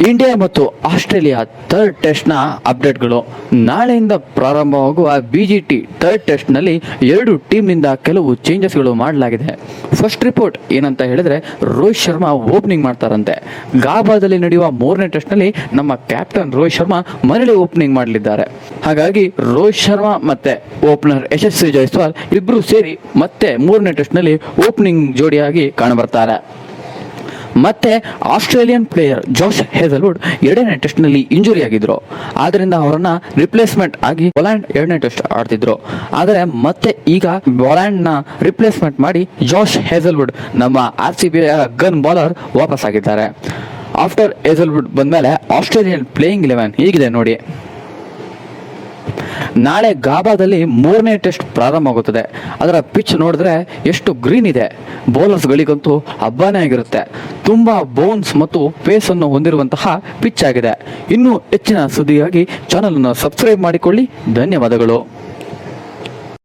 India ಮತ್ತು Australia third ಟೆಸ್ಟ್ನ ಅಪ್ಡೇಟ್ಗಳು. ನಾಳೆಯಿಂದ ಪ್ರಾರಂಭವಾಗುವ ಬಿಜಿಟಿ ಥರ್ಡ್ ಟೆಸ್ಟ್ನಲ್ಲಿ 2 ಟೀಮ್ನಿಂದ ಕೆಲವು ಚೇಂಜಸ್ಗಳು ಮಾಡಲಾಗಿದೆ. ಫಸ್ಟ್ ರಿಪೋರ್ಟ್ ಏನಂತ ಹೇಳಿದ್ರೆ, ರೋಹಿತ್ ಶರ್ಮಾ ಓಪನಿಂಗ್ ಮಾಡ್ತಾರಂತೆ. ಗಾಬಾದಲ್ಲಿ ನಡೆಯುವ 3ನೇ ಟೆಸ್ಟ್ನಲ್ಲಿ ನಮ್ಮ ಕ್ಯಾಪ್ಟನ್ ರೋಹಿತ್ ಶರ್ಮಾ ಮರಳಿ ಓಪನಿಂಗ್ ಮಾಡಲಿದ್ದಾರೆ. ಹಾಗಾಗಿ ರೋಹಿತ್ ಶರ್ಮಾ ಮತ್ತೆ ಓಪನರ್ ಯಶಸ್ವಿ ಜೈಸ್ವಾಲ್ ಇಬ್ಬರು ಸೇರಿ ಮತ್ತೆ 3ನೇ ಟೆಸ್ಟ್ನಲ್ಲಿ ಓಪನಿಂಗ್ ಜೋಡಿಯಾಗಿ ಕಾಣಬರ್ತಾರೆ. ಮತ್ತೆ ಆಸ್ಟ್ರೇಲಿಯನ್ ಪ್ಲೇಯರ್ ಜಾಶ್ ಹೇಜಲ್ವುಡ್ 2ನೇ ಟೆಸ್ಟ್ನಲ್ಲಿ ಇಂಜುರಿ ಆಗಿದ್ರು. ಆದ್ದರಿಂದ ಅವರನ್ನ ರಿಪ್ಲೇಸ್ಮೆಂಟ್ ಆಗಿ ಬಾಲೆಂಡ್ 2ನೇ ಟೆಸ್ಟ್ ಆಡ್ತಿದ್ರು. ಆದರೆ ಮತ್ತೆ ಈಗ ಬಾಲೆಂಡ್ ನ ರಿಪ್ಲೇಸ್ಮೆಂಟ್ ಮಾಡಿ ಜಾಶ್ ಹೇಜಲ್ವುಡ್ ನಮ್ಮ RCB ಗನ್ ಬೌಲರ್ ವಾಪಸ್ ಆಗಿದ್ದಾರೆ. ಆಫ್ಟರ್ ಹೇಜಲ್ವುಡ್ ಬಂದ್ಮೇಲೆ ಆಸ್ಟ್ರೇಲಿಯನ್ ಪ್ಲೇಯಿಂಗ್ 11 ಹೀಗಿದೆ ನೋಡಿ. ನಾಳೆ ಗಾಬಾದಲ್ಲಿ 3ನೇ ಟೆಸ್ಟ್ ಪ್ರಾರಂಭವಾಗುತ್ತದೆ. ಅದರ ಪಿಚ್ ನೋಡಿದ್ರೆ ಎಷ್ಟು ಗ್ರೀನ್ ಇದೆ. ಬೌಲರ್ಸ್ಗಳಿಗಂತೂ ಹಬ್ಬನೇ ಆಗಿರುತ್ತೆ. ತುಂಬಾ ಬೌನ್ಸ್ ಮತ್ತು ಪೇಸ್ ಅನ್ನು ಹೊಂದಿರುವಂತಹ ಪಿಚ್ ಆಗಿದೆ. ಇನ್ನೂ ಹೆಚ್ಚಿನ ಸುದ್ದಿಗಾಗಿ ಚಾನಲ್ ಅನ್ನು ಸಬ್ಸ್ಕ್ರೈಬ್ ಮಾಡಿಕೊಳ್ಳಿ. ಧನ್ಯವಾದಗಳು.